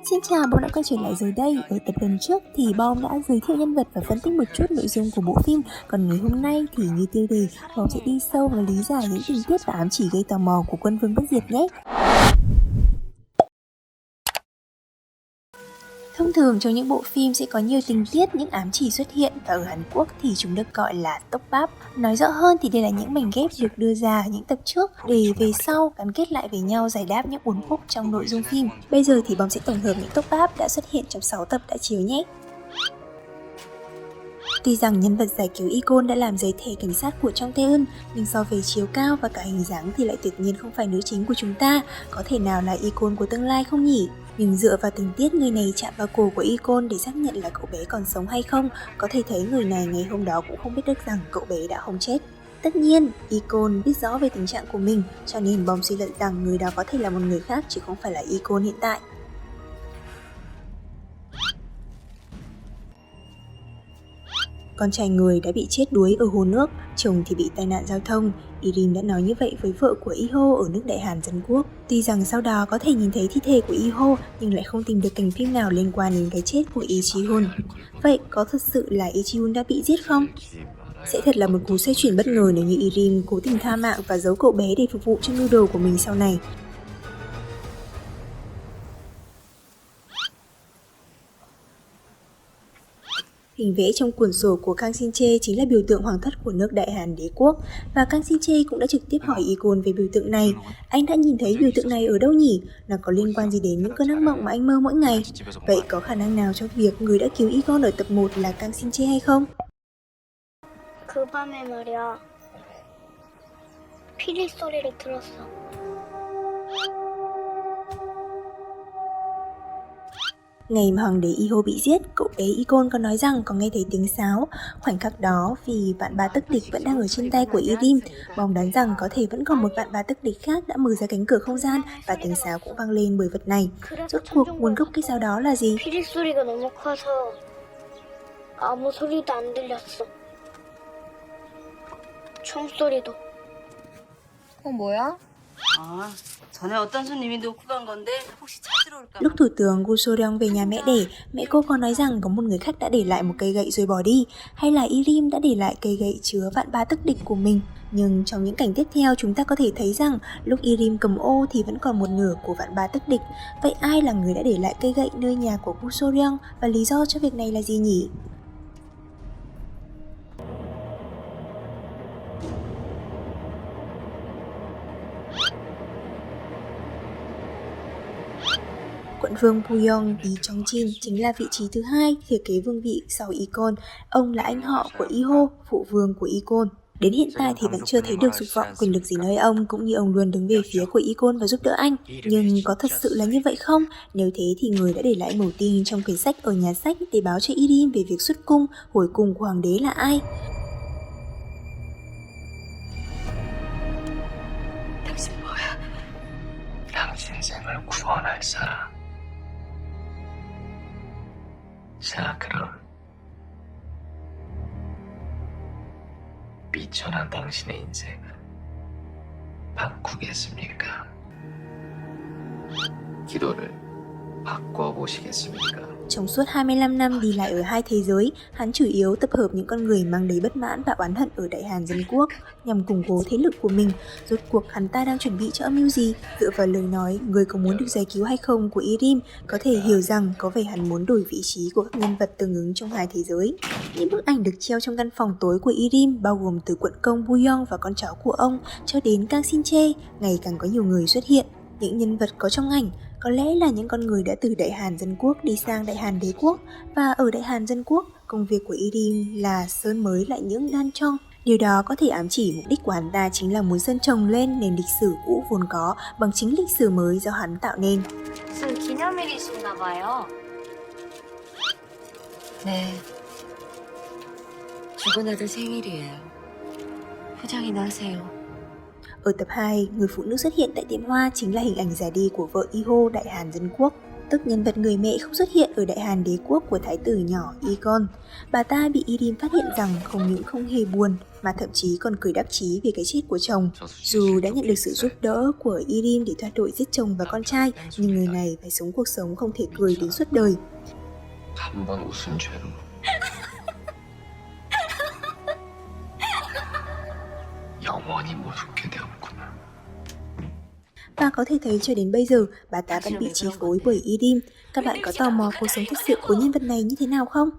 Xin chào, Bom đã quay trở lại rồi đây. Ở tập lần trước thì Bom đã giới thiệu nhân vật và phân tích một chút nội dung của bộ phim. Còn ngày hôm nay thì như tiêu đề, Bom sẽ đi sâu và lý giải những tình tiết và ám chỉ gây tò mò của Quân Vương Bất Diệt nhé. Thông thường trong những bộ phim sẽ có nhiều tình tiết, những ám chỉ xuất hiện và ở Hàn Quốc thì chúng được gọi là tốc báp. Nói rõ hơn thì đây là những mảnh ghép được đưa ra ở những tập trước để về sau gắn kết lại với nhau giải đáp những uốn khúc trong nội dung phim. Bây giờ thì Bom sẽ tổng hợp những tốc báp đã xuất hiện trong 6 tập đã chiếu nhé. Tuy rằng nhân vật giải cứu Icon đã làm giấy thẻ cảnh sát của Trong Tae-eun, nhưng so về chiều cao và cả hình dáng thì lại tuyệt nhiên không phải nữ chính của chúng ta, có thể nào là Icon của tương lai không nhỉ? Nhưng dựa vào tình tiết người này chạm vào cổ của Icon để xác nhận là cậu bé còn sống hay không, có thể thấy người này ngày hôm đó cũng không biết được rằng cậu bé đã không chết. Tất nhiên, Icon biết rõ về tình trạng của mình, cho nên Bom suy luận rằng người đó có thể là một người khác chứ không phải là Icon hiện tại. Con trai người đã bị chết đuối ở hồ nước, chồng thì bị tai nạn giao thông. Irim đã nói như vậy với vợ của Iho ở nước Đại Hàn Dân Quốc. Tuy rằng sau đó có thể nhìn thấy thi thể của Iho nhưng lại không tìm được cảnh phim nào liên quan đến cái chết của Lee Ji-hun. Vậy có thật sự là Lee Ji-hun đã bị giết không? Sẽ thật là một cú xoay chuyển bất ngờ nếu như Irim cố tình tha mạng và giấu cậu bé để phục vụ cho mưu đồ của mình sau này. Hình vẽ trong cuốn sổ của Kang Shin-chae chính là biểu tượng hoàng thất của nước Đại Hàn Đế quốc, và Kang Shin-chae cũng đã trực tiếp hỏi Icon về biểu tượng này. Anh đã nhìn thấy biểu tượng này ở đâu nhỉ? Nó có liên quan gì đến những cơn ác mộng mà anh mơ mỗi ngày? Vậy có khả năng nào cho việc người đã cứu Icon ở tập 1 là Kang Shin-chae hay không? 그 밤에 말이야. 피리 소리를 들었어. Ngày mà hoàng đế Iho bị giết, cậu bé Icon có nói rằng có nghe thấy tiếng sáo. Khoảnh khắc đó, vì vạn ba tức địch vẫn đang ở trên tay của Irim, Bom đoán rằng có thể vẫn còn một vạn ba tức địch khác đã mở ra cánh cửa không gian và tiếng sáo cũng vang lên bởi vật này. Rốt cuộc nguồn gốc cái sáo đó là gì? 피리 소리가 너무 커서 아무 소리도 안 들렸어. 총 소리도. 그건 뭐야? 아, 전에 어떤 손님이 놓고 간 건데 혹시 찾으러 올까? Lúc thủ tướng Gu So-ryong về nhà mẹ đẻ, mẹ cô có nói rằng có một người khách đã để lại một cây gậy rồi bỏ đi, hay là Irim đã để lại cây gậy chứa vạn ba tức địch của mình. Nhưng trong những cảnh tiếp theo chúng ta có thể thấy rằng lúc Irim cầm ô thì vẫn còn một nửa của vạn ba tức địch. Vậy ai là người đã để lại cây gậy nơi nhà của Gu So-ryong và lý do cho việc này là gì nhỉ? Quận vương Puyong Lee Chong-jin chính là vị trí thứ hai thừa kế vương vị sau Icon. Ông là anh họ của Iho, phụ vương của Icon. Đến hiện tại thì vẫn chưa thấy được dục vọng quyền lực gì nơi ông, cũng như ông luôn đứng về phía của Icon và giúp đỡ anh. Nhưng có thật sự là như vậy không? Nếu thế thì người đã để lại mẩu tin trong quyển sách ở nhà sách để báo cho Irim về việc xuất cung, hồi cung của hoàng đế là ai? 당신 뭐야? 당신 생을 구원할 사람. 자, 그럼 미천한 당신의 인생을 바꾸겠습니까? 기도를 바꿔보시겠습니까? Trong suốt 25 năm đi lại ở hai thế giới, hắn chủ yếu tập hợp những con người mang đầy bất mãn và oán hận ở Đại Hàn Dân Quốc nhằm củng cố thế lực của mình. Rốt cuộc hắn ta đang chuẩn bị cho âm mưu gì? Dựa vào lời nói người có muốn được giải cứu hay không của Irim, có thể hiểu rằng có vẻ hắn muốn đổi vị trí của các nhân vật tương ứng trong hai thế giới. Những bức ảnh được treo trong căn phòng tối của Irim bao gồm từ quận công Buyong và con cháu của ông cho đến Kang Shin-chae, ngày càng có nhiều người xuất hiện. Những nhân vật có trong ảnh có lẽ là những con người đã từ Đại Hàn Dân Quốc đi sang Đại Hàn Đế Quốc, và ở Đại Hàn Dân Quốc, công việc của Irim là sơn mới lại những đan trong. Điều đó có thể ám chỉ mục đích của hắn ta chính là muốn sơn trồng lên nền lịch sử cũ vốn có bằng chính lịch sử mới do hắn tạo nên. 무슨 기념일이신가 봐요. 네. 죽은 아들 생일이에요. 포장이나 하세요. Ở tập 2, người phụ nữ xuất hiện tại tiệm hoa chính là hình ảnh già đi của vợ Iho Đại Hàn Dân Quốc. tức nhân vật người mẹ không xuất hiện ở Đại Hàn đế quốc của thái tử nhỏ Egon. Bà ta bị Irim phát hiện rằng không những không hề buồn mà thậm chí còn cười đắc chí về cái chết của chồng. Dù đã nhận được sự giúp đỡ của Irim để thoát tội giết chồng và con trai, nhưng người này phải sống cuộc sống không thể cười đến suốt đời. 한 번 웃은 죄로 영원히 못 웃게 되었구나. Và có thể thấy cho đến bây giờ, bà ta vẫn bị chi phối bởi Irim. Các bạn có tò mò cuộc sống thực sự của nhân vật này như thế nào không?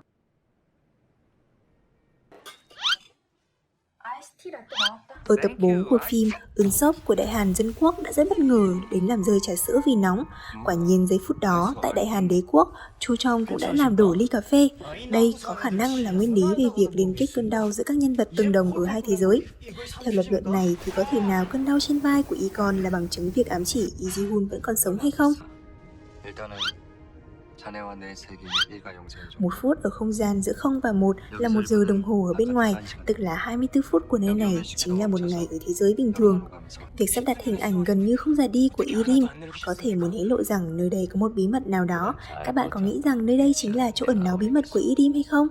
Ở tập 4 của phim, Usopp của Đại Hàn Dân Quốc đã rất bất ngờ đến làm rơi trà sữa vì nóng. Quả nhiên giây phút đó, tại Đại Hàn Đế Quốc, Chu Trong cũng đã làm đổ ly cà phê. Đây có khả năng là nguyên lý về việc liên kết cơn đau giữa các nhân vật tương đồng ở hai thế giới. Theo lập luận này thì có thể nào cơn đau trên vai của Egon là bằng chứng việc ám chỉ Lee Ji-hun vẫn còn sống hay không? 일단은 자네와 내 세계의 일가용생 중 1 phút ở không gian giữa 0 và 1 là 1 giờ đồng hồ ở bên ngoài, tức là 24 phút của nơi này chính là một ngày ở thế giới bình thường. Việc sắp đặt hình ảnh gần như không ra đi của Irim có thể muốn hé lộ rằng nơi đây có một bí mật nào đó. Các bạn có nghĩ rằng nơi đây chính là chỗ ẩn náu bí mật của Irim hay không?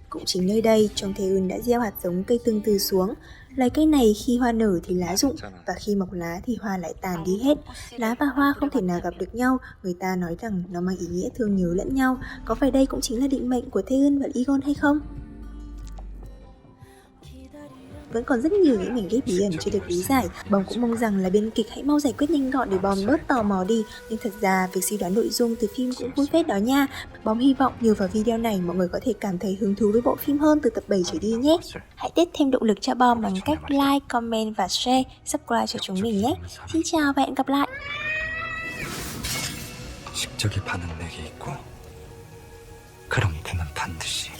Cũng chính nơi đây, Trong Tae-eun đã gieo hạt giống cây tương tư xuống. Loài cây này khi hoa nở thì lá rụng, và khi mọc lá thì hoa lại tàn đi hết. Lá và hoa không thể nào gặp được nhau, người ta nói rằng nó mang ý nghĩa thương nhớ lẫn nhau. Có phải đây cũng chính là định mệnh của Tae-eun và Egon hay không? Vẫn còn rất nhiều những mảnh ghép bí ẩn chưa được lý giải. Bom cũng mong rằng là biên kịch hãy mau giải quyết nhanh gọn để Bom bớt tò mò đi. Nhưng thật ra việc suy đoán nội dung từ phim cũng vui phết đó nha. Bom hy vọng nhờ vào video này mọi người có thể cảm thấy hứng thú với bộ phim hơn từ tập 7 trở đi nhé. Hãy tiếp thêm động lực cho Bom bằng cách like, comment và share, subscribe cho chúng mình nhé. Xin chào và hẹn gặp lại. 십적이 반은 내게 있고 그럼 그는 반드시